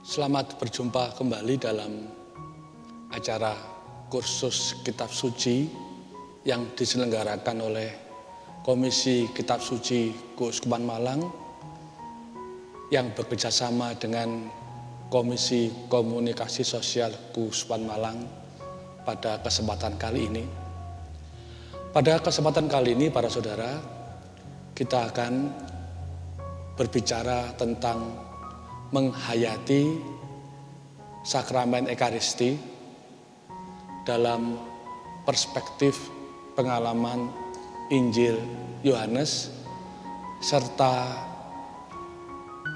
Selamat berjumpa kembali dalam acara kursus Kitab Suci yang diselenggarakan oleh Komisi Kitab Suci Keuskupan Malang yang bekerjasama dengan Komisi Komunikasi Sosial Keuskupan Malang pada kesempatan kali ini. Pada kesempatan kali ini, para saudara, kita akan berbicara tentang menghayati sakramen Ekaristi dalam perspektif pengalaman Injil Yohanes serta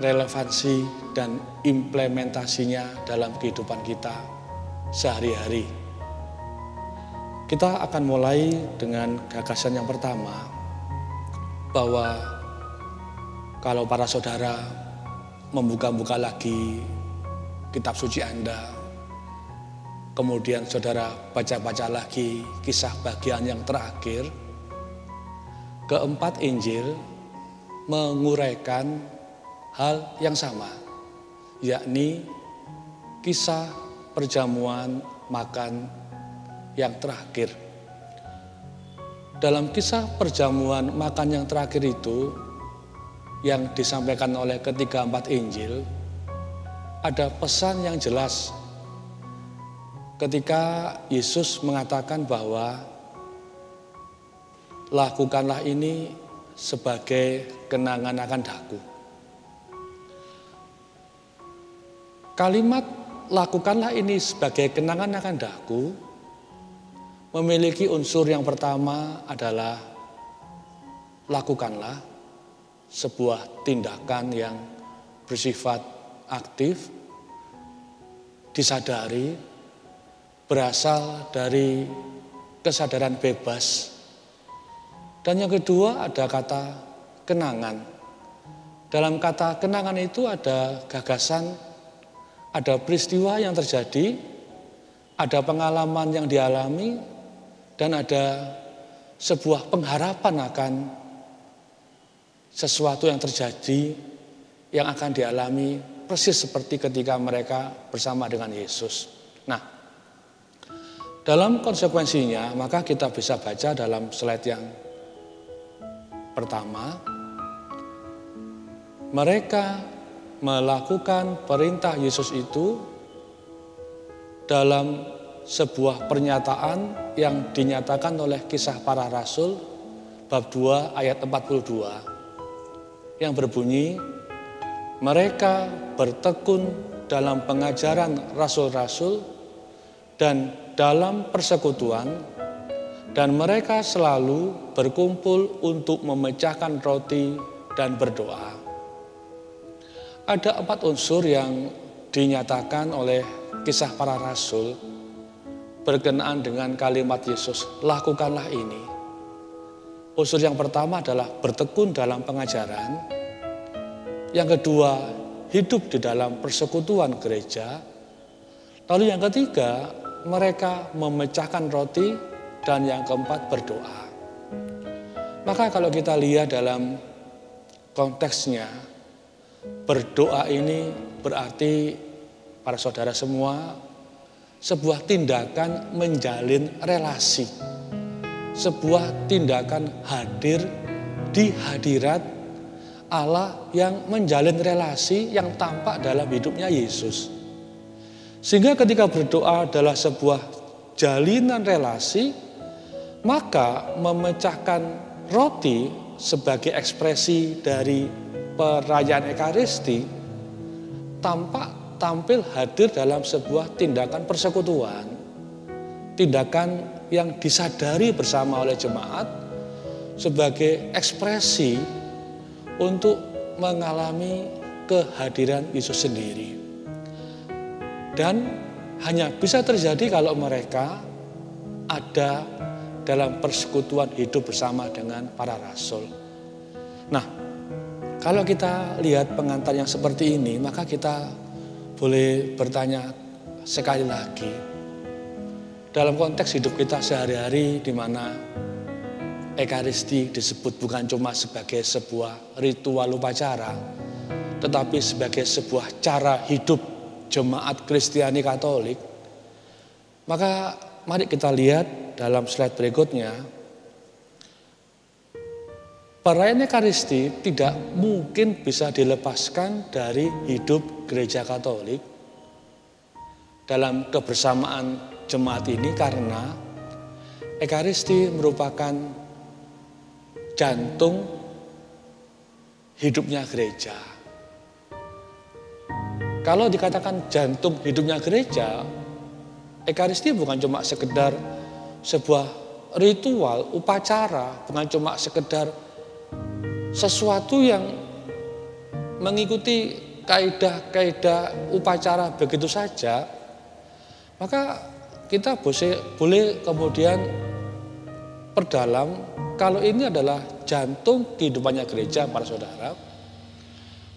relevansi dan implementasinya dalam kehidupan kita sehari-hari. Kita akan mulai dengan gagasan yang pertama, bahwa kalau para saudara membuka-buka lagi kitab suci Anda, kemudian saudara baca-baca lagi kisah bagian yang terakhir, keempat Injil menguraikan hal yang sama, yakni kisah perjamuan makan yang terakhir. Dalam kisah perjamuan makan yang terakhir itu, yang disampaikan oleh ketiga empat Injil, ada pesan yang jelas ketika Yesus mengatakan bahwa lakukanlah ini sebagai kenangan akan daku. Kalimat lakukanlah ini sebagai kenangan akan daku memiliki unsur yang pertama adalah lakukanlah, sebuah tindakan yang bersifat aktif, disadari, berasal dari kesadaran bebas. Dan yang kedua ada kata kenangan. Dalam kata kenangan itu ada gagasan, ada peristiwa yang terjadi, ada pengalaman yang dialami, dan ada sebuah pengharapan akan sesuatu yang terjadi yang akan dialami persis seperti ketika mereka bersama dengan Yesus. Nah, dalam konsekuensinya maka kita bisa baca dalam slide yang pertama, mereka melakukan perintah Yesus itu dalam sebuah pernyataan yang dinyatakan oleh Kisah Para Rasul bab 2 ayat 42 yang berbunyi, mereka bertekun dalam pengajaran rasul-rasul dan dalam persekutuan, dan mereka selalu berkumpul untuk memecahkan roti dan berdoa. Ada 4 unsur yang dinyatakan oleh Kisah Para Rasul berkenaan dengan kalimat Yesus, lakukanlah ini. Unsur yang pertama adalah bertekun dalam pengajaran. Yang kedua, hidup di dalam persekutuan gereja. Lalu yang ketiga, mereka memecahkan roti. Dan yang keempat, berdoa. Maka kalau kita lihat dalam konteksnya, berdoa ini berarti para saudara semua sebuah tindakan menjalin relasi. Sebuah tindakan hadir di hadirat Allah yang menjalin relasi yang tampak dalam hidupnya Yesus. Sehingga ketika berdoa adalah sebuah jalinan relasi, maka memecahkan roti sebagai ekspresi dari perayaan Ekaristi tampil hadir dalam sebuah tindakan persekutuan. Tindakan yang disadari bersama oleh jemaat sebagai ekspresi untuk mengalami kehadiran Yesus sendiri. Dan hanya bisa terjadi kalau mereka ada dalam persekutuan hidup bersama dengan para rasul. Nah, kalau kita lihat pengantar yang seperti ini, maka kita boleh bertanya sekali lagi, dalam konteks hidup kita sehari-hari di mana Ekaristi disebut bukan cuma sebagai sebuah ritual upacara, tetapi sebagai sebuah cara hidup jemaat Kristiani Katolik, maka mari kita lihat dalam slide berikutnya, perayaan Ekaristi tidak mungkin bisa dilepaskan dari hidup gereja Katolik dalam kebersamaan jemaat ini, karena Ekaristi merupakan jantung hidupnya gereja. Kalau dikatakan jantung hidupnya gereja, Ekaristi bukan cuma sekedar sebuah ritual, upacara, bukan cuma sekedar sesuatu yang mengikuti kaidah-kaidah upacara begitu saja, maka kita boleh kemudian perdalam kalau ini adalah jantung kehidupannya gereja, para saudara,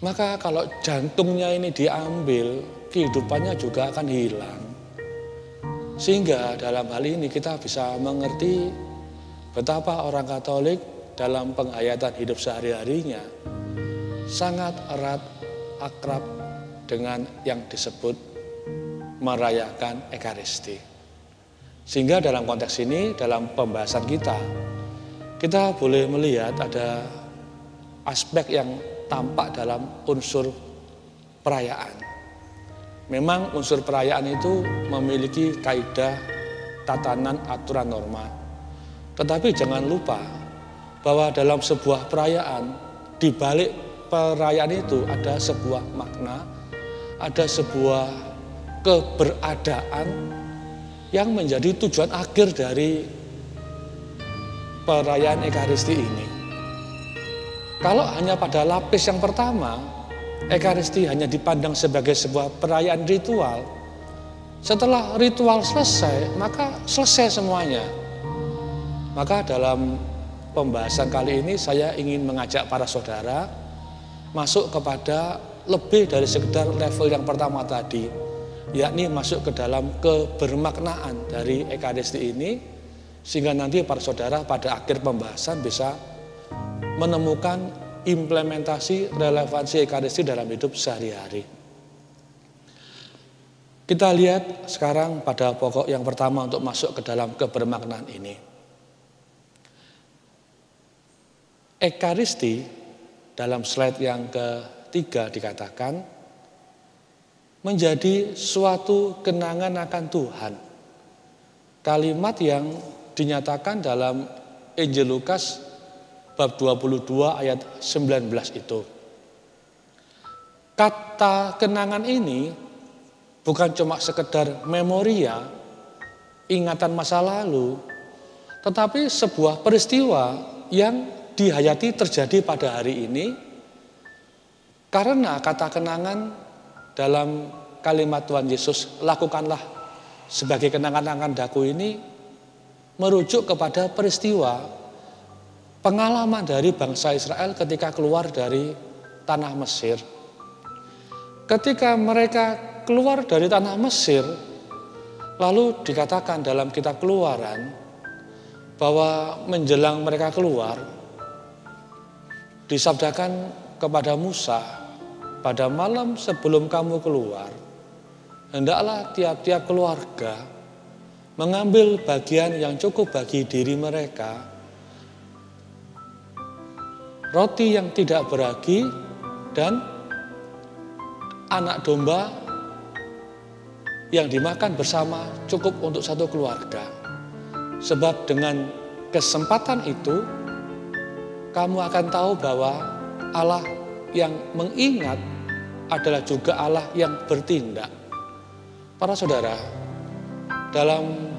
maka kalau jantungnya ini diambil, kehidupannya juga akan hilang. Sehingga dalam hal ini kita bisa mengerti betapa orang Katolik dalam penghayatan hidup sehari-harinya sangat erat akrab dengan yang disebut merayakan Ekaristi. Sehingga dalam konteks ini, dalam pembahasan kita boleh melihat ada aspek yang tampak dalam unsur perayaan. Memang unsur perayaan itu memiliki kaidah, tatanan, aturan, norma. Tetapi jangan lupa bahwa dalam sebuah perayaan, di balik perayaan itu ada sebuah makna, ada sebuah keberadaan yang menjadi tujuan akhir dari perayaan Ekaristi ini. Kalau hanya pada lapis yang pertama, Ekaristi hanya dipandang sebagai sebuah perayaan ritual. Setelah ritual selesai, maka selesai semuanya. Maka dalam pembahasan kali ini saya ingin mengajak para saudara masuk kepada lebih dari sekedar level yang pertama tadi, yakni masuk ke dalam kebermaknaan dari Ekaristi ini, sehingga nanti para saudara pada akhir pembahasan bisa menemukan implementasi relevansi Ekaristi dalam hidup sehari-hari. Kita lihat sekarang pada pokok yang pertama untuk masuk ke dalam kebermaknaan ini. Ekaristi dalam slide yang ketiga dikatakan menjadi suatu kenangan akan Tuhan. Kalimat yang dinyatakan dalam Injil Lukas bab 22 ayat 19 itu. Kata kenangan ini bukan cuma sekedar memoria, ingatan masa lalu, tetapi sebuah peristiwa yang dihayati terjadi pada hari ini, karena kata kenangan dalam kalimat Tuhan Yesus, lakukanlah sebagai kenangan akan daku ini, merujuk kepada peristiwa pengalaman dari bangsa Israel ketika keluar dari tanah Mesir. Ketika mereka keluar dari tanah Mesir, lalu dikatakan dalam kitab Keluaran bahwa menjelang mereka keluar, disabdakan kepada Musa, pada malam sebelum kamu keluar, hendaklah tiap-tiap keluarga mengambil bagian yang cukup bagi diri mereka, roti yang tidak beragi, dan anak domba yang dimakan bersama cukup untuk satu keluarga. Sebab dengan kesempatan itu, kamu akan tahu bahwa Allah yang mengingat adalah juga Allah yang bertindak. Para saudara, dalam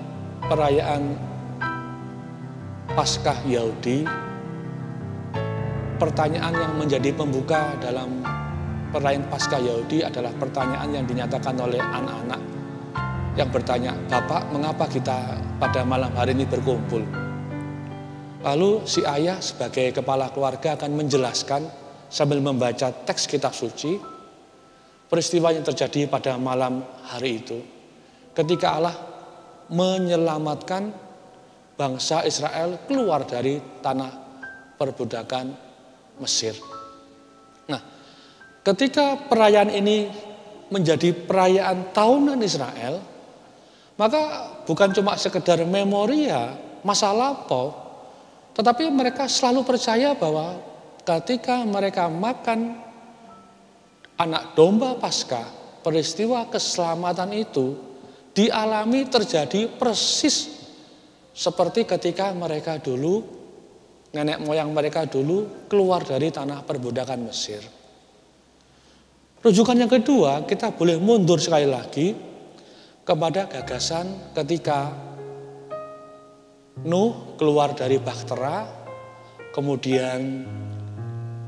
perayaan Paskah Yahudi, pertanyaan yang menjadi pembuka dalam perayaan Paskah Yahudi adalah pertanyaan yang dinyatakan oleh anak-anak yang bertanya, Bapak, mengapa kita pada malam hari ini berkumpul? Lalu si ayah sebagai kepala keluarga akan menjelaskan sambil membaca teks kitab suci peristiwa yang terjadi pada malam hari itu, ketika Allah menyelamatkan bangsa Israel keluar dari tanah perbudakan Mesir. Nah, ketika perayaan ini menjadi perayaan tahunan Israel, maka bukan cuma sekedar memoria masa lampau, tetapi mereka selalu percaya bahwa ketika mereka makan anak domba Paskah, peristiwa keselamatan itu dialami terjadi persis seperti ketika mereka dulu, nenek moyang mereka dulu keluar dari tanah perbudakan Mesir. Rujukan yang kedua, kita boleh mundur sekali lagi kepada gagasan ketika Nuh keluar dari bahtera, kemudian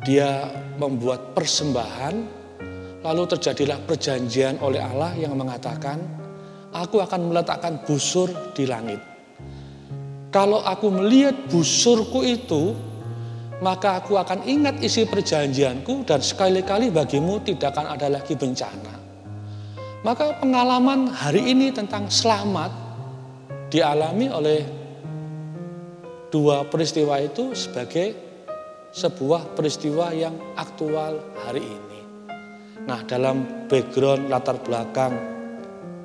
dia membuat persembahan, lalu terjadilah perjanjian oleh Allah yang mengatakan, aku akan meletakkan busur di langit. Kalau aku melihat busurku itu, maka aku akan ingat isi perjanjianku dan sekali-kali bagimu tidak akan ada lagi bencana. Maka pengalaman hari ini tentang selamat dialami oleh dua peristiwa itu sebagai sebuah peristiwa yang aktual hari ini. Nah, dalam background latar belakang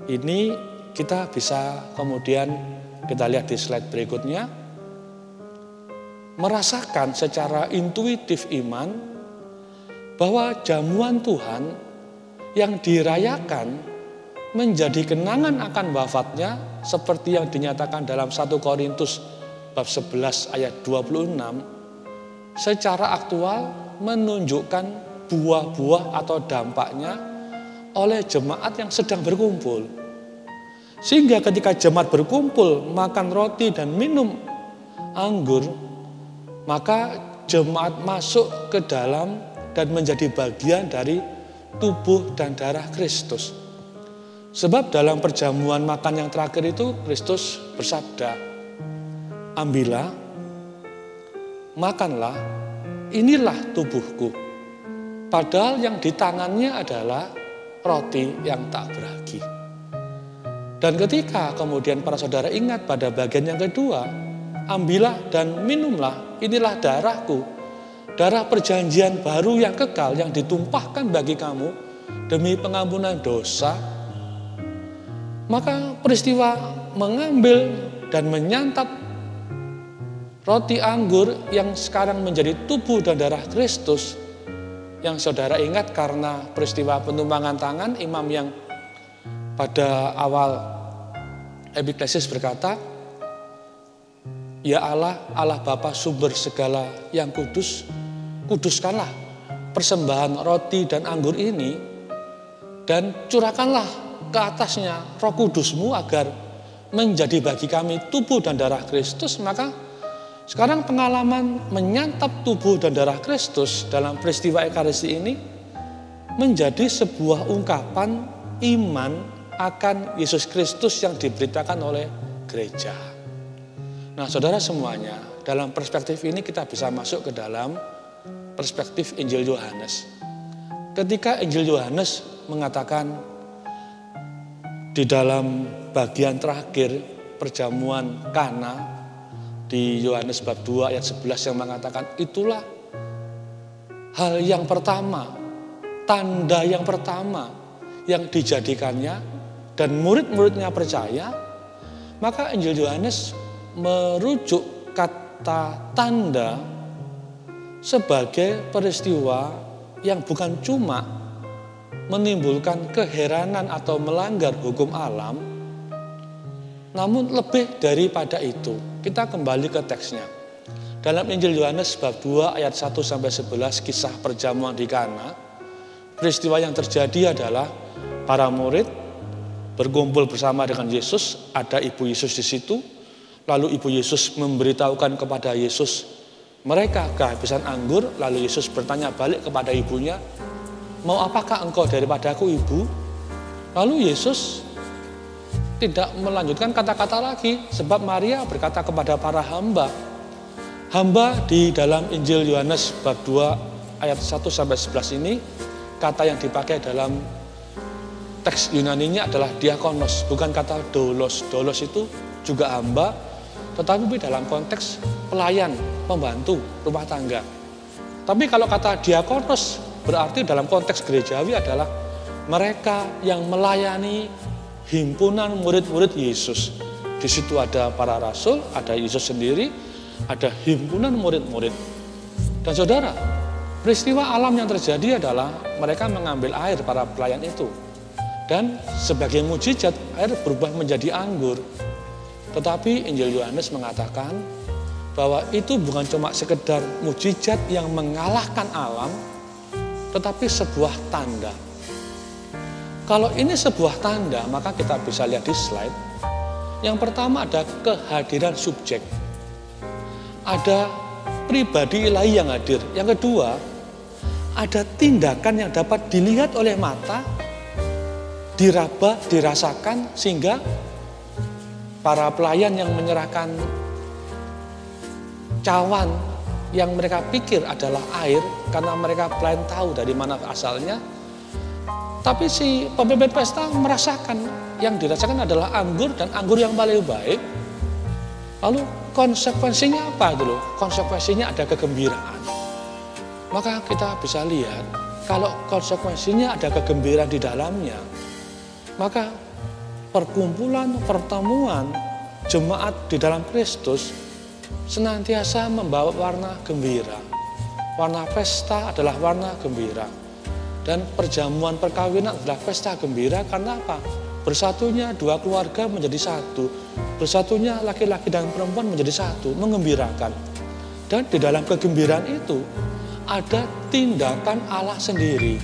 ini kita bisa kemudian kita lihat di slide berikutnya, merasakan secara intuitif iman bahwa jamuan Tuhan yang dirayakan menjadi kenangan akan wafatnya seperti yang dinyatakan dalam 1 Korintus bab 11 ayat 26, secara aktual menunjukkan buah-buah atau dampaknya oleh jemaat yang sedang berkumpul. Sehingga ketika jemaat berkumpul makan roti dan minum anggur, maka jemaat masuk ke dalam dan menjadi bagian dari tubuh dan darah Kristus. Sebab dalam perjamuan makan yang terakhir itu Kristus bersabda, ambillah, makanlah, inilah tubuhku. Padahal yang di tangannya adalah roti yang tak beragi. Dan ketika kemudian para saudara ingat pada bagian yang kedua, ambillah dan minumlah, inilah darahku, darah perjanjian baru yang kekal yang ditumpahkan bagi kamu demi pengampunan dosa. Maka peristiwa mengambil dan menyantap roti anggur yang sekarang menjadi tubuh dan darah Kristus, yang saudara ingat karena peristiwa pentumpangan tangan, imam yang pada awal epiklesis berkata, ya Allah, Allah Bapa sumber segala yang kudus, kuduskanlah persembahan roti dan anggur ini dan curahkanlah ke atasnya Roh Kudus-Mu agar menjadi bagi kami tubuh dan darah Kristus. Maka sekarang pengalaman menyantap tubuh dan darah Kristus dalam peristiwa Ekaristi ini menjadi sebuah ungkapan iman akan Yesus Kristus yang diberitakan oleh gereja. Nah, saudara semuanya, dalam perspektif ini kita bisa masuk ke dalam perspektif Injil Yohanes. Ketika Injil Yohanes mengatakan di dalam bagian terakhir perjamuan Kana di Yohanes bab 2 ayat 11 yang mengatakan, itulah hal yang pertama, tanda yang pertama yang dijadikannya dan murid-muridnya percaya. Maka Injil Yohanes merujuk kata tanda sebagai peristiwa yang bukan cuma menimbulkan keheranan atau melanggar hukum alam, namun lebih daripada itu. Kita kembali ke teksnya. Dalam Injil Yohanes bab 2 ayat 1-11 kisah perjamuan di Kana, peristiwa yang terjadi adalah para murid berkumpul bersama dengan Yesus, ada ibu Yesus di situ. Lalu ibu Yesus memberitahukan kepada Yesus, mereka kehabisan anggur. Lalu Yesus bertanya balik kepada ibunya, mau apakah engkau daripada aku, ibu? Lalu Yesus tidak melanjutkan kata-kata lagi, sebab Maria berkata kepada para hamba. Hamba di dalam Injil Yohanes bab 2 ayat 1-11 ini, kata yang dipakai dalam teks Yunaninya adalah diakonos, bukan kata doulos. Doulos itu juga hamba, tetapi dalam konteks pelayan, pembantu rumah tangga. Tapi kalau kata diakonos berarti dalam konteks gerejawi adalah mereka yang melayani himpunan murid-murid Yesus. Di situ ada para rasul, ada Yesus sendiri, ada himpunan murid-murid. Dan saudara, peristiwa alam yang terjadi adalah mereka mengambil air para pelayan itu. Dan sebagai mujizat, air berubah menjadi anggur. Tetapi Injil Yohanes mengatakan bahwa itu bukan cuma sekedar mujizat yang mengalahkan alam, tetapi sebuah tanda. Kalau ini sebuah tanda, maka kita bisa lihat di slide. Yang pertama ada kehadiran subjek. Ada pribadi ilahi yang hadir. Yang kedua, ada tindakan yang dapat dilihat oleh mata, diraba, dirasakan, sehingga para pelayan yang menyerahkan cawan yang mereka pikir adalah air, karena mereka pelayan tahu dari mana asalnya. Tapi si pemimpin pesta merasakan yang dirasakan adalah anggur, dan anggur yang paling baik. Lalu konsekuensinya apa itu loh? Konsekuensinya ada kegembiraan. Maka kita bisa lihat, kalau konsekuensinya ada kegembiraan di dalamnya, maka perkumpulan, pertemuan, jemaat di dalam Kristus senantiasa membawa warna gembira. Warna pesta adalah warna gembira. Dan perjamuan perkawinan adalah pesta gembira karena apa? Bersatunya dua keluarga menjadi satu. Bersatunya laki-laki dan perempuan menjadi satu, mengembirakan. Dan di dalam kegembiraan itu ada tindakan Allah sendiri.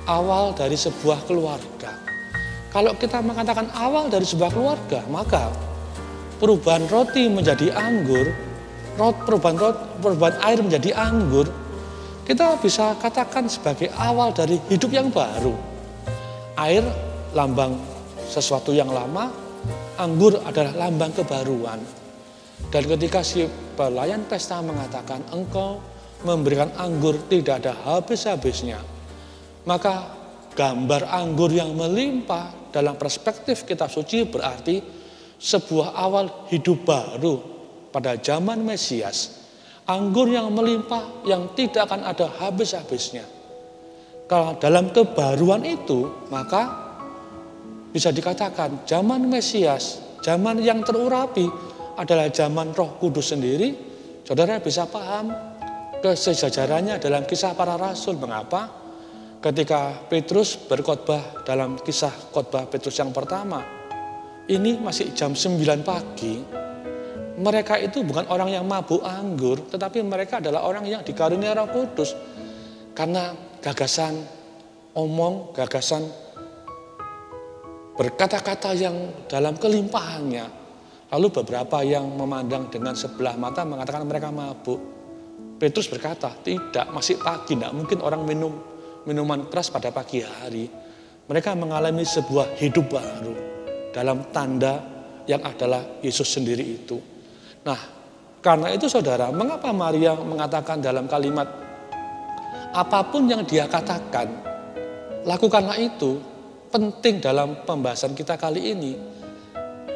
Awal dari sebuah keluarga. Kalau kita mengatakan awal dari sebuah keluarga, maka perubahan roti menjadi anggur, perubahan air menjadi anggur, kita bisa katakan sebagai awal dari hidup yang baru. Air lambang sesuatu yang lama, anggur adalah lambang kebaruan. Dan ketika si pelayan pesta mengatakan, engkau memberikan anggur tidak ada habis-habisnya, maka gambar anggur yang melimpah dalam perspektif kitab suci berarti sebuah awal hidup baru pada zaman Mesias. Anggur yang melimpah yang tidak akan ada habis-habisnya. Kalau dalam kebaruan itu, maka bisa dikatakan zaman Mesias, zaman yang terurapi adalah zaman Roh Kudus sendiri. Saudara bisa paham kesejajarannya dalam kisah para rasul. Mengapa? Ketika Petrus berkhotbah dalam kisah khotbah Petrus yang pertama, ini masih jam 9 pagi. Mereka itu bukan orang yang mabuk anggur, tetapi mereka adalah orang yang dikaruniai Roh Kudus. Karena gagasan omong, gagasan berkata-kata yang dalam kelimpahannya. Lalu beberapa yang memandang dengan sebelah mata mengatakan mereka mabuk. Petrus berkata, tidak, masih pagi, tidak mungkin orang minum minuman keras pada pagi hari. Mereka mengalami sebuah hidup baru dalam tanda yang adalah Yesus sendiri itu. Nah, karena itu saudara, mengapa Maria mengatakan dalam kalimat, apapun yang dia katakan, lakukanlah itu, penting dalam pembahasan kita kali ini.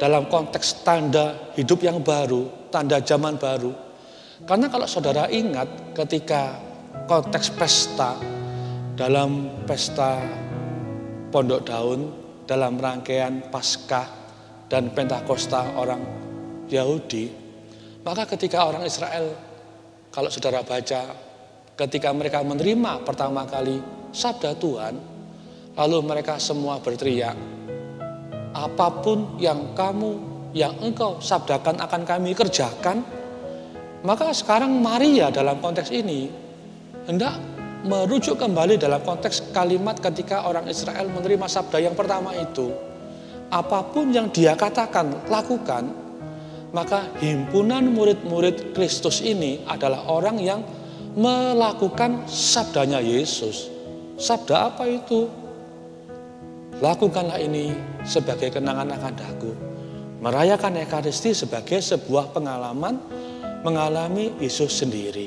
Dalam konteks tanda hidup yang baru, tanda zaman baru. Karena kalau saudara ingat ketika konteks pesta, dalam pesta Pondok Daun, dalam rangkaian Paskah dan Pentakosta orang Yahudi, maka ketika orang Israel, kalau saudara baca, ketika mereka menerima pertama kali sabda Tuhan, lalu mereka semua berteriak, apapun yang engkau sabdakan akan kami kerjakan. Maka sekarang Maria dalam konteks ini hendak merujuk kembali dalam konteks kalimat ketika orang Israel menerima sabda yang pertama itu. Apapun yang dia katakan, lakukan. Maka himpunan murid-murid Kristus ini adalah orang yang melakukan sabdanya Yesus. Sabda apa itu? Lakukanlah ini sebagai kenangan akan aku. Merayakan Ekaristi sebagai sebuah pengalaman mengalami Yesus sendiri.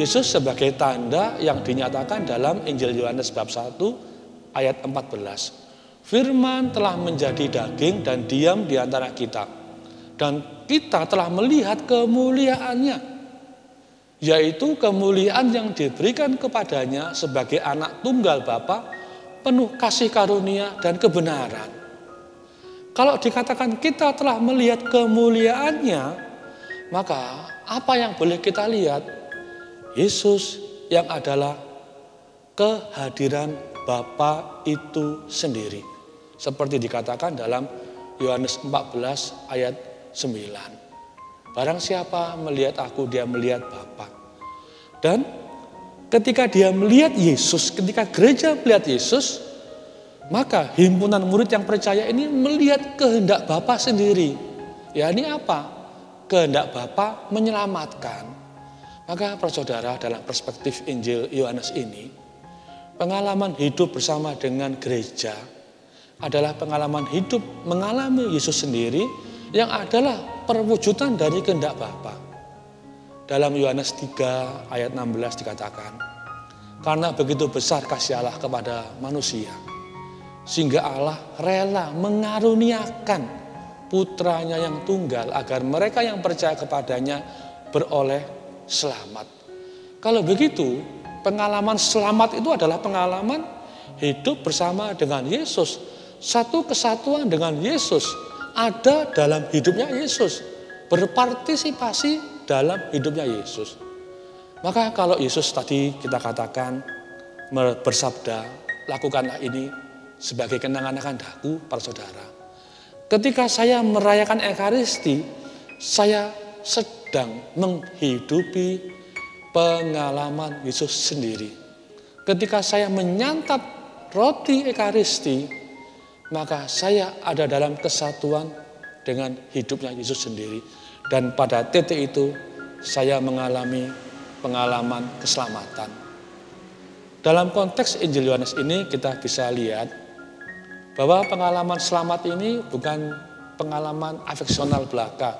Yesus sebagai tanda yang dinyatakan dalam Injil Yohanes bab 1 ayat 14. Firman telah menjadi daging dan diam di antara kita. Dan kita telah melihat kemuliaannya, yaitu kemuliaan yang diberikan kepadanya sebagai anak tunggal Bapa, penuh kasih karunia dan kebenaran. Kalau dikatakan kita telah melihat kemuliaannya, maka apa yang boleh kita lihat? Yesus yang adalah kehadiran Bapa itu sendiri. Seperti dikatakan dalam Yohanes 14 ayat 9. Barang siapa melihat aku, dia melihat Bapa. Dan ketika dia melihat Yesus, ketika gereja melihat Yesus, maka himpunan murid yang percaya ini melihat kehendak Bapa sendiri. Ya, ini apa? Kehendak Bapa menyelamatkan. Maka saudara, dalam perspektif Injil Yohanes ini, pengalaman hidup bersama dengan gereja adalah pengalaman hidup mengalami Yesus sendiri yang adalah perwujudan dari kehendak Bapa. Dalam Yohanes 3 ayat 16 dikatakan, karena begitu besar kasih Allah kepada manusia, sehingga Allah rela mengaruniakan putranya yang tunggal agar mereka yang percaya kepadanya beroleh selamat. Kalau begitu, pengalaman selamat itu adalah pengalaman hidup bersama dengan Yesus. Satu kesatuan dengan Yesus, ada dalam hidupnya Yesus, berpartisipasi dalam hidupnya Yesus. Maka kalau Yesus tadi kita katakan bersabda, lakukanlah ini sebagai kenangan akan daku, para saudara. Ketika saya merayakan Ekaristi, saya sedang menghidupi pengalaman Yesus sendiri. Ketika saya menyantap roti Ekaristi, maka saya ada dalam kesatuan dengan hidupnya Yesus sendiri. Dan pada titik itu saya mengalami pengalaman keselamatan. Dalam konteks Injil Yohanes ini kita bisa lihat bahwa pengalaman selamat ini bukan pengalaman afeksional belaka,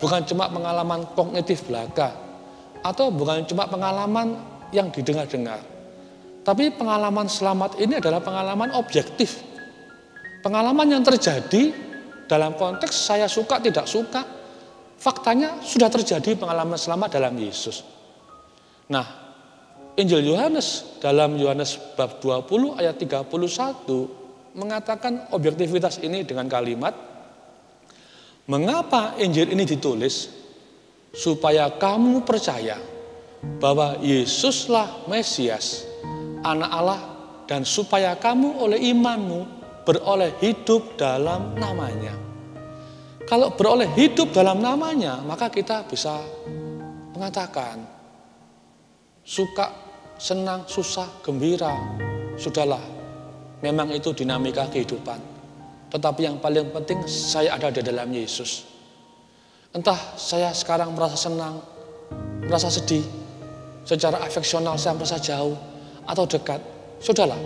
bukan cuma pengalaman kognitif belaka, atau bukan cuma pengalaman yang didengar-dengar. Tapi pengalaman selamat ini adalah pengalaman objektif. Pengalaman yang terjadi dalam konteks saya suka tidak suka, faktanya sudah terjadi pengalaman selamat dalam Yesus. Nah, Injil Yohanes dalam Yohanes bab 20 ayat 31 mengatakan objektivitas ini dengan kalimat, mengapa Injil ini ditulis? Supaya kamu percaya bahwa Yesuslah Mesias, Anak Allah, dan supaya kamu oleh imanmu beroleh hidup dalam namanya. Kalau beroleh hidup dalam namanya, maka kita bisa mengatakan suka, senang, susah, gembira, sudahlah, memang itu dinamika kehidupan. Tetapi yang paling penting saya ada di dalam Yesus. Entah saya sekarang merasa senang, merasa sedih, secara afeksional saya merasa jauh atau dekat, sudahlah.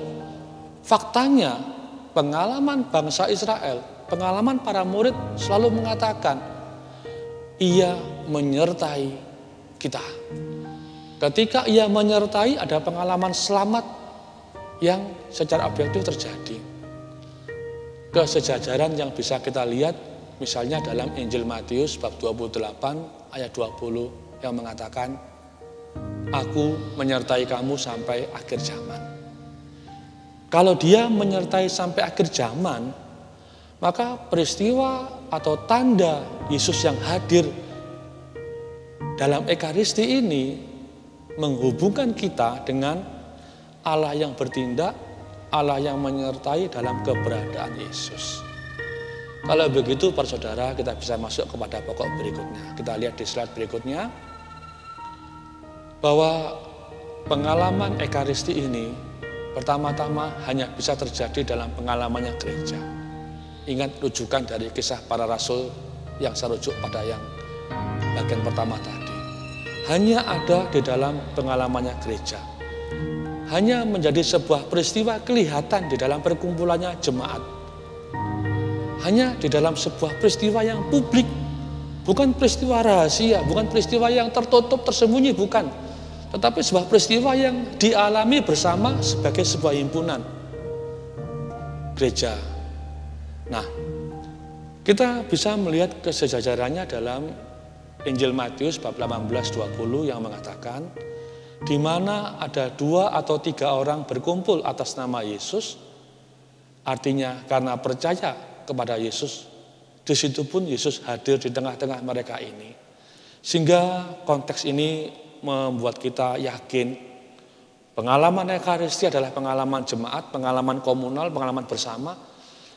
Faktanya pengalaman bangsa Israel, pengalaman para murid selalu mengatakan, ia menyertai kita. Ketika ia menyertai, ada pengalaman selamat yang secara objektif terjadi. Kesejajaran yang bisa kita lihat, misalnya dalam Injil Matius bab 28 ayat 20 yang mengatakan, aku menyertai kamu sampai akhir zaman. Kalau dia menyertai sampai akhir zaman, maka peristiwa atau tanda Yesus yang hadir dalam Ekaristi ini menghubungkan kita dengan Allah yang bertindak, Allah yang menyertai dalam keberadaan Yesus. Kalau begitu, para saudara, kita bisa masuk kepada pokok berikutnya. Kita lihat di slide berikutnya, bahwa pengalaman Ekaristi ini pertama-tama hanya bisa terjadi dalam pengalamannya gereja. Ingat rujukan dari kisah para rasul yang saya rujuk pada yang bagian pertama tadi. Hanya ada di dalam pengalamannya gereja. Hanya menjadi sebuah peristiwa kelihatan di dalam perkumpulannya jemaat. Hanya di dalam sebuah peristiwa yang publik. Bukan peristiwa rahasia, bukan peristiwa yang tertutup, tersembunyi, bukan. Tetapi sebuah peristiwa yang dialami bersama sebagai sebuah himpunan gereja. Nah, kita bisa melihat kesejajarannya dalam Injil Matius bab 18-20 yang mengatakan, di mana ada 2 atau 3 orang berkumpul atas nama Yesus, artinya karena percaya kepada Yesus, di situ pun Yesus hadir di tengah-tengah mereka ini. Sehingga konteks ini membuat kita yakin pengalaman Ekaristi adalah pengalaman jemaat, pengalaman komunal, pengalaman bersama.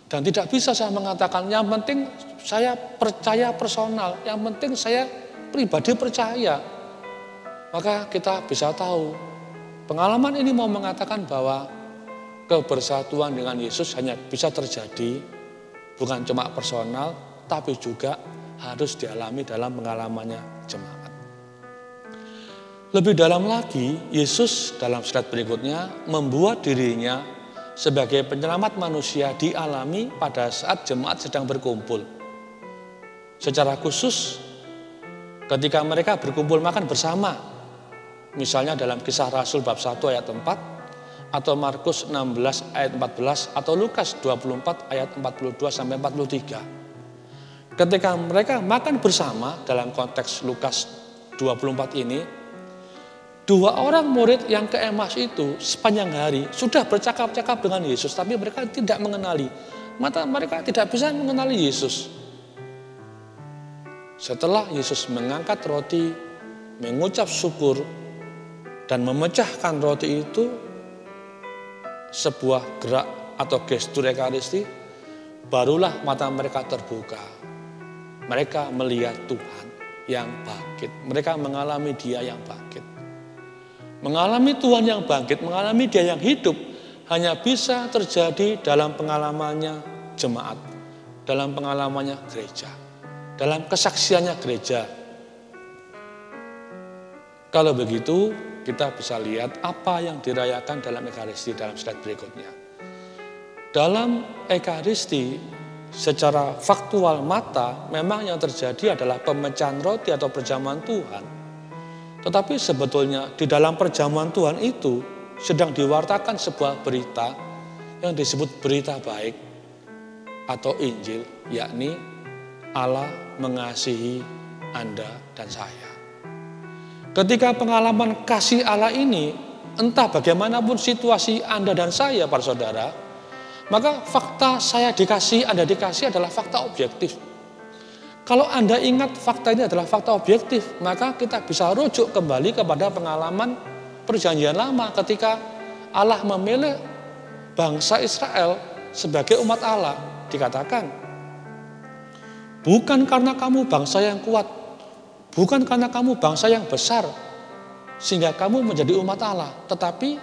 Dan tidak bisa saya mengatakan yang penting saya percaya personal, yang penting saya pribadi percaya. Maka kita bisa tahu pengalaman ini mau mengatakan bahwa kebersatuan dengan Yesus hanya bisa terjadi bukan cuma personal, tapi juga harus dialami dalam pengalamannya jemaat. Lebih dalam lagi, Yesus dalam slide berikutnya membuat dirinya sebagai penyelamat manusia dialami pada saat jemaat sedang berkumpul. Secara khusus, ketika mereka berkumpul makan bersama, misalnya dalam Kisah Rasul bab 1 ayat 4, atau Markus 16 ayat 14, atau Lukas 24 ayat 42 sampai 43. Ketika mereka makan bersama dalam konteks Lukas 24 ini, 2 orang murid yang ke Emmaus itu sepanjang hari sudah bercakap-cakap dengan Yesus, tapi mereka tidak mengenali. Maka mereka tidak bisa mengenali Yesus. Setelah Yesus mengangkat roti, mengucap syukur, dan memecahkan roti itu, sebuah gerak atau gestur Ekaristi, barulah mata mereka terbuka. Mereka melihat Tuhan yang bangkit. Mereka mengalami Dia yang bangkit. Mengalami Tuhan yang bangkit, mengalami Dia yang hidup, hanya bisa terjadi dalam pengalamannya jemaat, dalam pengalamannya gereja, dalam kesaksiannya gereja. Kalau begitu, kita bisa lihat apa yang dirayakan dalam Ekaristi dalam slide berikutnya. Dalam Ekaristi, secara faktual mata, memang yang terjadi adalah pemecahan roti atau perjamuan Tuhan. Tetapi sebetulnya di dalam perjamuan Tuhan itu sedang diwartakan sebuah berita yang disebut berita baik atau Injil, yakni Allah mengasihi Anda dan saya. Ketika pengalaman kasih Allah ini, entah bagaimanapun situasi Anda dan saya, para saudara, maka fakta saya dikasih, Anda dikasih adalah fakta objektif. Kalau Anda ingat fakta ini adalah fakta objektif, maka kita bisa rujuk kembali kepada pengalaman Perjanjian Lama ketika Allah memilih bangsa Israel sebagai umat Allah. Dikatakan, bukan karena kamu bangsa yang kuat, bukan karena kamu bangsa yang besar, sehingga kamu menjadi umat Allah. Tetapi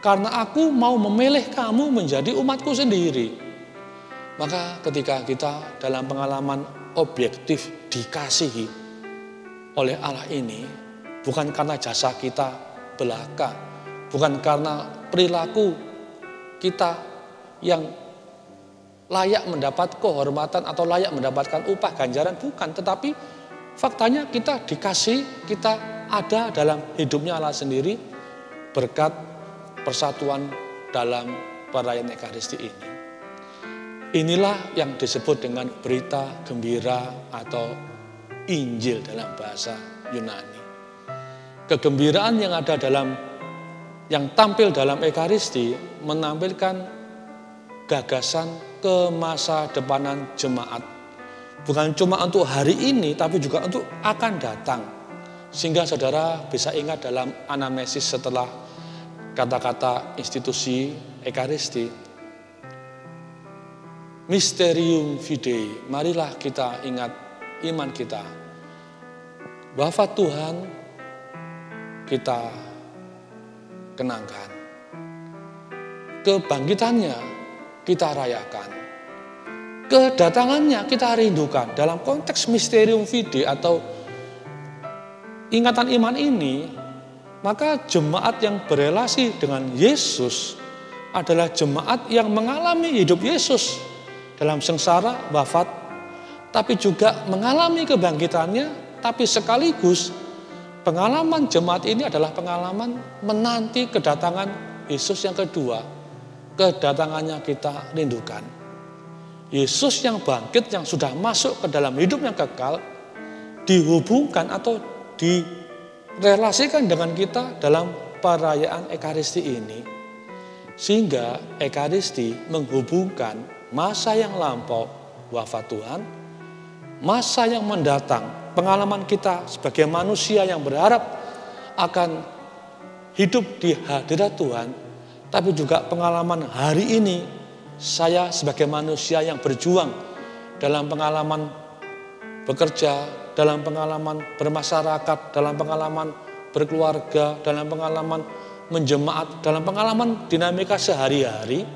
karena aku mau memilih kamu menjadi umatku sendiri. Maka ketika kita dalam pengalaman objektif dikasihi oleh Allah ini, bukan karena jasa kita belaka, bukan karena perilaku kita yang layak mendapat kehormatan atau layak mendapatkan upah ganjaran, bukan. Tetapi faktanya kita dikasih, kita ada dalam hidupnya Allah sendiri berkat persatuan dalam perayaan Ekaristi ini. Inilah yang disebut dengan berita gembira atau Injil dalam bahasa Yunani. Kegembiraan yang ada yang tampil dalam Ekaristi menampilkan gagasan ke masa depanan jemaat. Bukan cuma untuk hari ini, tapi juga untuk akan datang. Sehingga saudara bisa ingat dalam anamnesis setelah kata-kata institusi Ekaristi, Mysterium Fidei, marilah kita ingat iman kita. Wafat Tuhan kita kenangkan. Kebangkitannya kita rayakan. Kedatangannya kita rindukan. Dalam konteks Mysterium Fidei atau ingatan iman ini, maka jemaat yang berelasi dengan Yesus adalah jemaat yang mengalami hidup Yesus dalam sengsara, wafat, tapi juga mengalami kebangkitannya, tapi sekaligus pengalaman jemaat ini adalah pengalaman menanti kedatangan Yesus yang kedua. Kedatangannya kita rindukan. Yesus yang bangkit, yang sudah masuk ke dalam hidup yang kekal, dihubungkan atau direlasikan dengan kita dalam perayaan Ekaristi ini, sehingga Ekaristi menghubungkan masa yang lampau, wafat Tuhan, masa yang mendatang, pengalaman kita sebagai manusia yang berharap akan hidup di hadirat Tuhan, tapi juga pengalaman hari ini, saya sebagai manusia yang berjuang dalam pengalaman bekerja, dalam pengalaman bermasyarakat, dalam pengalaman berkeluarga, dalam pengalaman menjemaat, dalam pengalaman dinamika sehari-hari,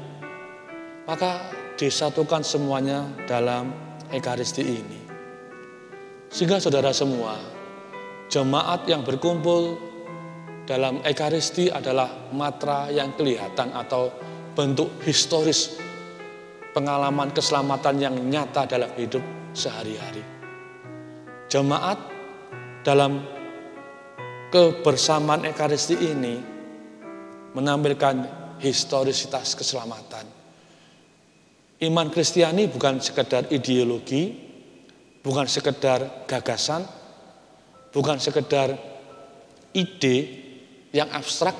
maka disatukan semuanya dalam Ekaristi ini. Sehingga saudara semua, jemaat yang berkumpul dalam Ekaristi adalah matra yang kelihatan atau bentuk historis pengalaman keselamatan yang nyata dalam hidup sehari-hari. Jemaat dalam kebersamaan Ekaristi ini menampilkan historisitas keselamatan. Iman Kristiani bukan sekedar ideologi, bukan sekedar gagasan, bukan sekedar ide yang abstrak,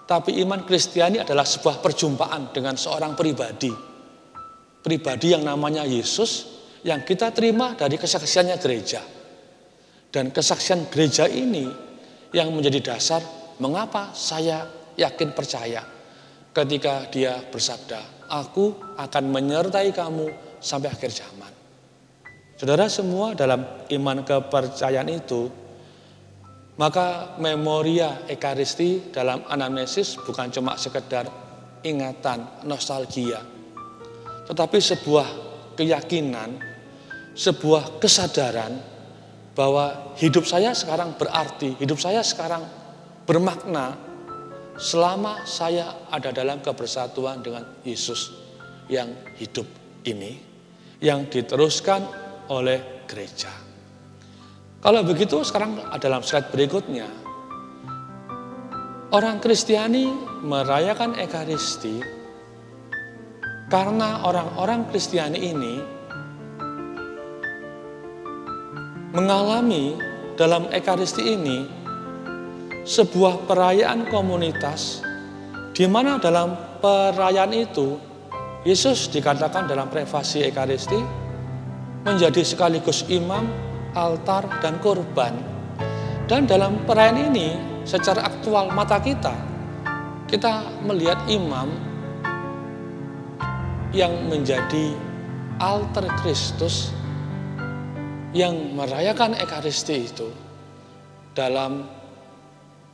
tapi iman Kristiani adalah sebuah perjumpaan dengan seorang pribadi. Pribadi yang namanya Yesus, yang kita terima dari kesaksiannya gereja. Dan kesaksian gereja ini yang menjadi dasar mengapa saya yakin percaya ketika dia bersabda, aku akan menyertai kamu sampai akhir zaman. Saudara semua, dalam iman kepercayaan itu, maka memoria Ekaristi dalam anamnesis bukan cuma sekedar ingatan, nostalgia, tetapi sebuah keyakinan, sebuah kesadaran bahwa hidup saya sekarang berarti, hidup saya sekarang bermakna selama saya ada dalam kebersatuan dengan Yesus yang hidup ini, yang diteruskan oleh gereja. Kalau begitu, sekarang dalam slide berikutnya, orang Kristiani merayakan Ekaristi karena orang-orang Kristiani ini mengalami dalam Ekaristi ini sebuah perayaan komunitas, di mana dalam perayaan itu Yesus dikatakan dalam prefasi Ekaristi menjadi sekaligus imam, altar, dan korban. Dan dalam perayaan ini secara aktual mata kita melihat imam yang menjadi alter Kristus yang merayakan Ekaristi itu dalam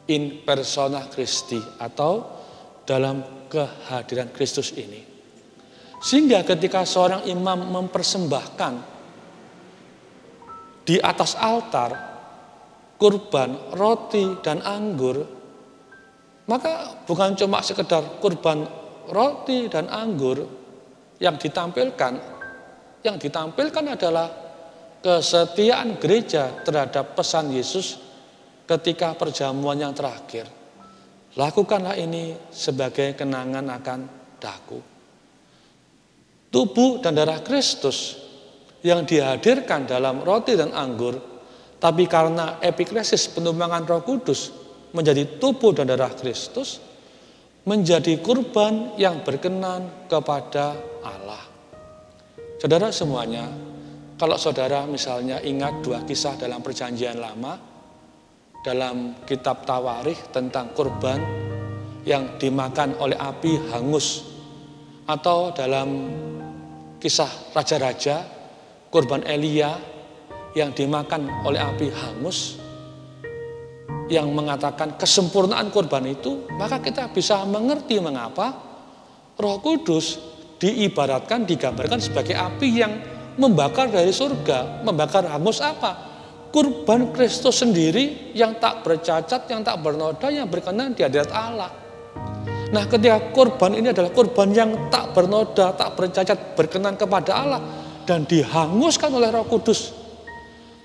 in persona Christi atau dalam kehadiran Kristus ini. Sehingga ketika seorang imam mempersembahkan di atas altar kurban, roti, dan anggur, maka bukan cuma sekedar kurban, roti, dan anggur yang ditampilkan. Yang ditampilkan adalah kesetiaan gereja terhadap pesan Yesus ketika perjamuan yang terakhir. Lakukanlah ini sebagai kenangan akan daku. Tubuh dan darah Kristus yang dihadirkan dalam roti dan anggur, tapi karena epiklesis penumpangan Roh Kudus menjadi tubuh dan darah Kristus, menjadi kurban yang berkenan kepada Allah. Saudara semuanya, kalau saudara misalnya ingat dua kisah dalam Perjanjian Lama, dalam kitab Tawarikh tentang kurban yang dimakan oleh api hangus, atau dalam kisah Raja-Raja, kurban Elia yang dimakan oleh api hangus, yang mengatakan kesempurnaan kurban itu, maka kita bisa mengerti mengapa Roh Kudus diibaratkan, digambarkan sebagai api yang membakar dari surga. Membakar hangus apa? Kurban Kristus sendiri yang tak bercacat, yang tak bernoda, yang berkenan di hadirat Allah. Nah, ketika kurban ini adalah kurban yang tak bernoda, tak bercacat, berkenan kepada Allah, dan dihanguskan oleh Roh Kudus,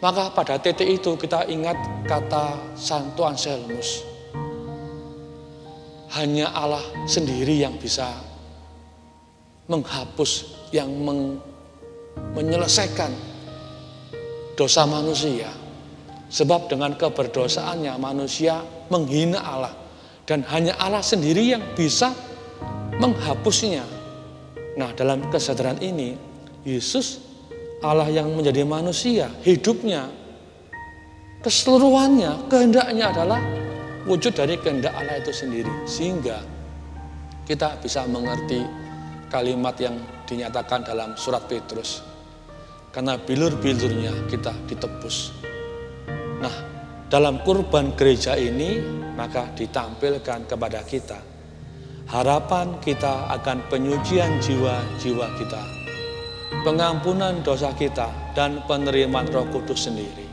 maka pada titik itu kita ingat kata Santo Anselmus, hanya Allah sendiri yang bisa menghapus, yang menyelesaikan dosa manusia. Sebab dengan keberdosaannya manusia menghina Allah Dan hanya Allah sendiri yang bisa menghapusnya. Nah, dalam kesadaran ini, Yesus Allah yang menjadi manusia, hidupnya, keseluruhannya, kehendaknya adalah wujud dari kehendak Allah itu sendiri. Sehingga kita bisa mengerti kalimat yang dinyatakan dalam surat Petrus. Karena bilur-bilurnya kita ditebus. Nah, dalam kurban gereja ini maka ditampilkan kepada kita harapan kita akan penyucian jiwa-jiwa kita, pengampunan dosa kita, dan penerimaan Roh Kudus sendiri.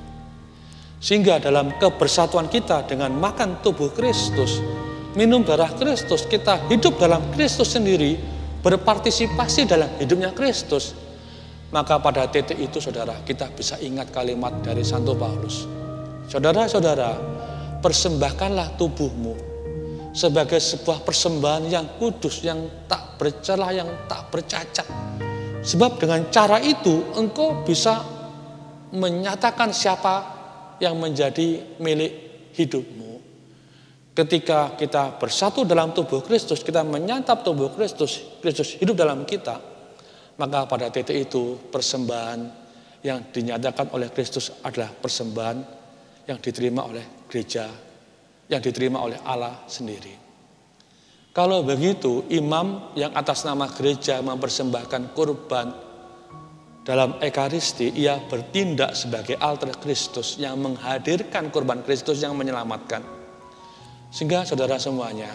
Sehingga dalam kebersatuan kita dengan makan tubuh Kristus, minum darah Kristus, kita hidup dalam Kristus sendiri, berpartisipasi dalam hidupnya Kristus. Maka pada titik itu saudara, kita bisa ingat kalimat dari Santo Paulus. Saudara-saudara, persembahkanlah tubuhmu sebagai sebuah persembahan yang kudus, yang tak bercelah, yang tak bercacat. Sebab dengan cara itu engkau bisa menyatakan siapa yang menjadi milik hidupmu. Ketika kita bersatu dalam tubuh Kristus, kita menyantap tubuh Kristus, Kristus hidup dalam kita, maka pada titik itu persembahan yang dinyatakan oleh Kristus adalah persembahan yang diterima oleh gereja, yang diterima oleh Allah sendiri. Kalau begitu, imam yang atas nama gereja mempersembahkan kurban dalam Ekaristi, ia bertindak sebagai alter Kristus yang menghadirkan kurban Kristus yang menyelamatkan. Sehingga saudara semuanya,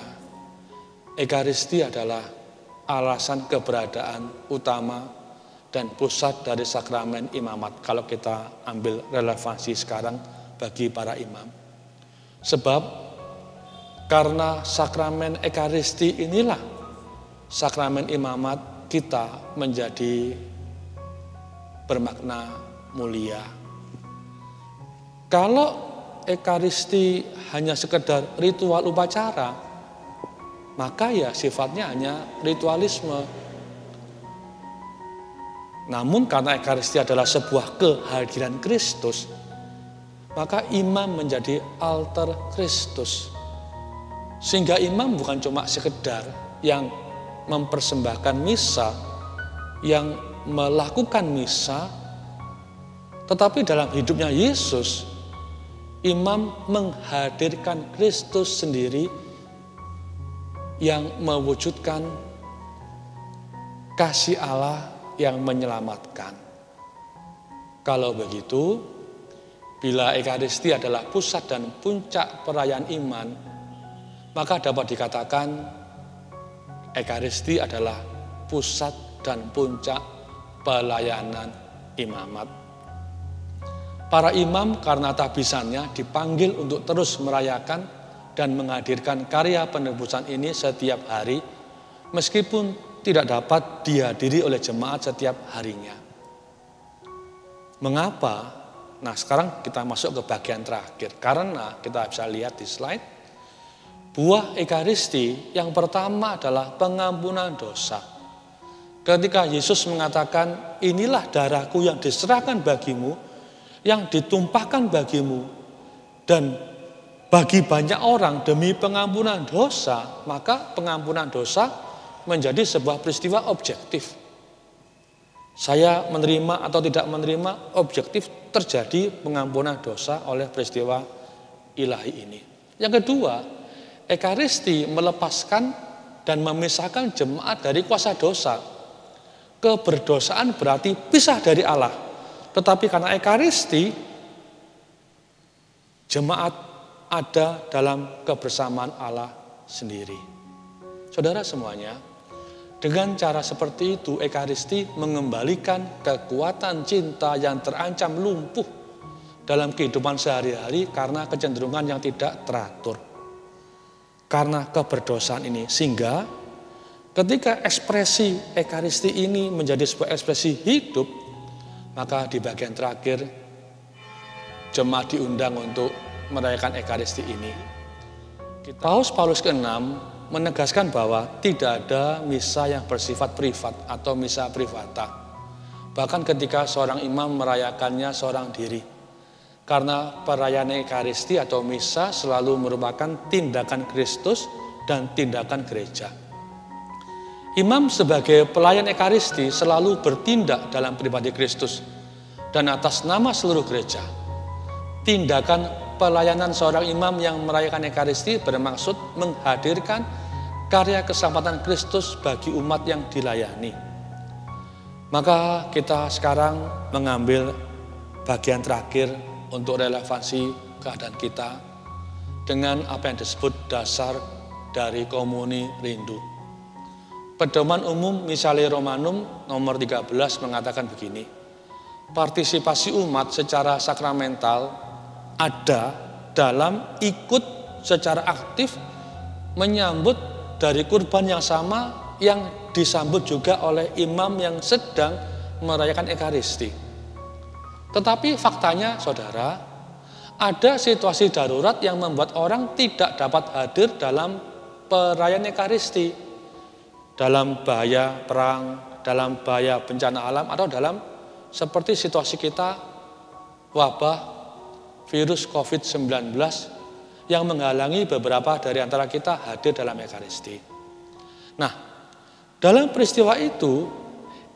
Ekaristi adalah alasan keberadaan utama dan pusat dari sakramen imamat. Kalau kita ambil relevansi sekarang bagi para imam. Sebab karena sakramen Ekaristi inilah sakramen imamat kita menjadi bermakna mulia. Kalau Ekaristi hanya sekedar ritual upacara, maka ya sifatnya hanya ritualisme. Namun karena Ekaristi adalah sebuah kehadiran Kristus, maka imam menjadi alter Kristus. Sehingga imam bukan cuma sekedar yang mempersembahkan misa, yang melakukan misa, tetapi dalam hidupnya Yesus, imam menghadirkan Kristus sendiri yang mewujudkan kasih Allah yang menyelamatkan. Kalau begitu, bila Ekaristi adalah pusat dan puncak perayaan iman, maka dapat dikatakan Ekaristi adalah pusat dan puncak pelayanan imamat. Para imam karena tabisannya dipanggil untuk terus merayakan dan menghadirkan karya penebusan ini setiap hari, meskipun tidak dapat dihadiri oleh jemaat setiap harinya. Mengapa? Nah, sekarang kita masuk ke bagian terakhir. Karena kita bisa lihat di slide, buah Ekaristi yang pertama adalah pengampunan dosa. Ketika Yesus mengatakan, inilah darahku yang diserahkan bagimu, yang ditumpahkan bagimu, dan bagi banyak orang demi pengampunan dosa, maka pengampunan dosa menjadi sebuah peristiwa objektif. Saya menerima atau tidak menerima, objektif terjadi pengampunan dosa oleh peristiwa ilahi ini. Yang kedua, Ekaristi melepaskan dan memisahkan jemaat dari kuasa dosa. Keberdosaan berarti pisah dari Allah. Tetapi karena Ekaristi, jemaat ada dalam kebersamaan Allah sendiri. Saudara semuanya, dengan cara seperti itu Ekaristi mengembalikan kekuatan cinta yang terancam lumpuh dalam kehidupan sehari-hari karena kecenderungan yang tidak teratur. Karena keberdosaan ini, sehingga ketika ekspresi Ekaristi ini menjadi sebuah ekspresi hidup, maka di bagian terakhir jemaat diundang untuk merayakan Ekaristi ini. Paus ke-6 menegaskan bahwa tidak ada misa yang bersifat privat atau misa privata. Bahkan ketika seorang imam merayakannya seorang diri. Karena perayaan Ekaristi atau Misa selalu merupakan tindakan Kristus dan tindakan gereja. Imam sebagai pelayan Ekaristi selalu bertindak dalam pribadi Kristus dan atas nama seluruh gereja. Tindakan pelayanan seorang imam yang merayakan Ekaristi bermaksud menghadirkan karya keselamatan Kristus bagi umat yang dilayani. Maka kita sekarang mengambil bagian terakhir untuk relevansi keadaan kita dengan apa yang disebut dasar dari komuni rindu. Pedoman umum Misale Romanum nomor 13 mengatakan begini, partisipasi umat secara sakramental ada dalam ikut secara aktif menyambut dari kurban yang sama yang disambut juga oleh imam yang sedang merayakan Ekaristi. Tetapi faktanya, saudara, ada situasi darurat yang membuat orang tidak dapat hadir dalam perayaan Ekaristi. Dalam bahaya perang, dalam bahaya bencana alam, atau dalam seperti situasi kita wabah virus COVID-19 yang menghalangi beberapa dari antara kita hadir dalam Ekaristi. Nah, dalam peristiwa itu,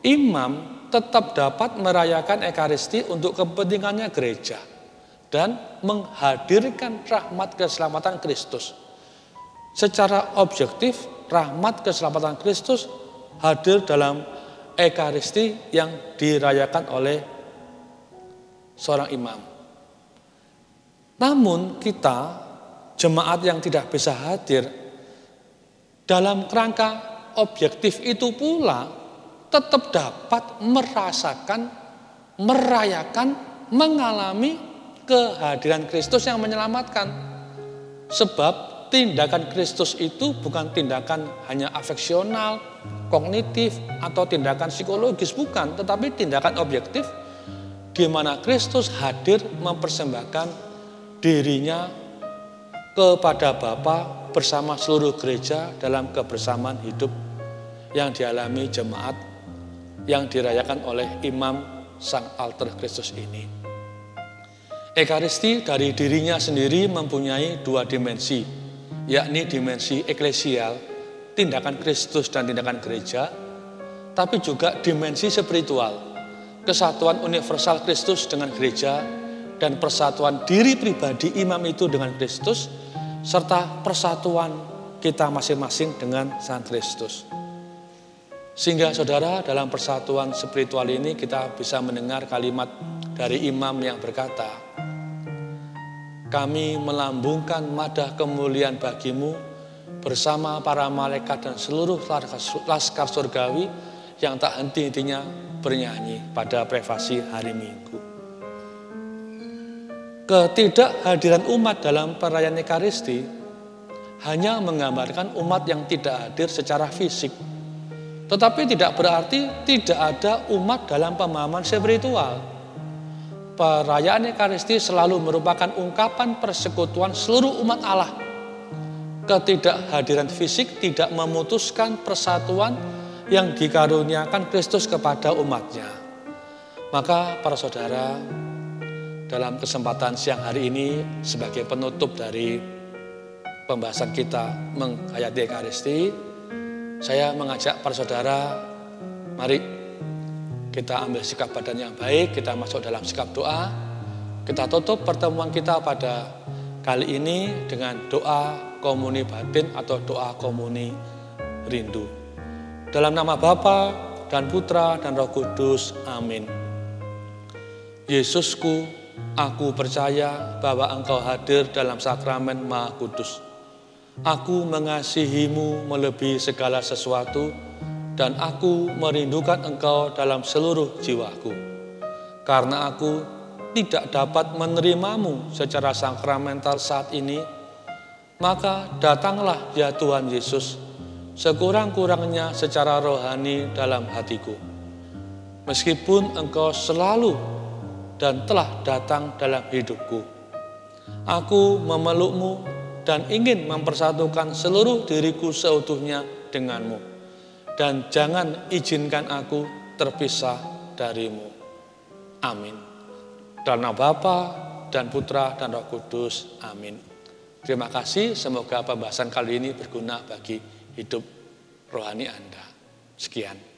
imam tetap dapat merayakan Ekaristi untuk kepentingannya gereja dan menghadirkan rahmat keselamatan Kristus. Secara objektif, rahmat keselamatan Kristus hadir dalam Ekaristi yang dirayakan oleh seorang imam. Namun kita, jemaat yang tidak bisa hadir, dalam kerangka objektif itu pula tetap dapat merasakan, merayakan, mengalami kehadiran Kristus yang menyelamatkan. Sebab tindakan Kristus itu bukan tindakan hanya afeksional, kognitif, atau tindakan psikologis, bukan, tetapi tindakan objektif di mana Kristus hadir mempersembahkan dirinya kepada Bapa bersama seluruh gereja dalam kebersamaan hidup yang dialami jemaat yang dirayakan oleh imam Sang Alter Kristus ini. Ekaristi dari dirinya sendiri mempunyai dua dimensi, yakni dimensi eklesial, tindakan Kristus dan tindakan gereja, tapi juga dimensi spiritual, kesatuan universal Kristus dengan gereja, dan persatuan diri pribadi imam itu dengan Kristus, serta persatuan kita masing-masing dengan Sang Kristus. Sehingga saudara, dalam persatuan spiritual ini kita bisa mendengar kalimat dari imam yang berkata, kami melambungkan madah kemuliaan bagimu bersama para malaikat dan seluruh laskar surgawi yang tak henti-hentinya bernyanyi pada privasi hari Minggu. Ketidakhadiran umat dalam perayaan Ekaristi hanya menggambarkan umat yang tidak hadir secara fisik, tetapi tidak berarti tidak ada umat dalam pemahaman spiritual. Perayaan Ekaristi selalu merupakan ungkapan persekutuan seluruh umat Allah. Ketidakhadiran fisik tidak memutuskan persatuan yang dikaruniakan Kristus kepada umatnya. Maka para saudara, dalam kesempatan siang hari ini sebagai penutup dari pembahasan kita menghayati Ekaristi, saya mengajak para saudara, mari kita ambil sikap badan yang baik, kita masuk dalam sikap doa. Kita tutup pertemuan kita pada kali ini dengan doa komuni batin atau doa komuni rindu. Dalam nama Bapa dan Putra dan Roh Kudus, amin. Yesusku, aku percaya bahwa Engkau hadir dalam sakramen Maha Kudus. Aku mengasihimu melebihi segala sesuatu, dan aku merindukan Engkau dalam seluruh jiwaku. Karena aku tidak dapat menerimamu secara sakramental saat ini, maka datanglah ya Tuhan Yesus, sekurang-kurangnya secara rohani dalam hatiku. Meskipun Engkau selalu dan telah datang dalam hidupku, aku memelukmu dan ingin mempersatukan seluruh diriku seutuhnya denganmu. Dan jangan izinkan aku terpisah darimu. Amin. Dalam nama Bapa dan Putra dan Roh Kudus. Amin. Terima kasih, semoga pembahasan kali ini berguna bagi hidup rohani Anda. Sekian.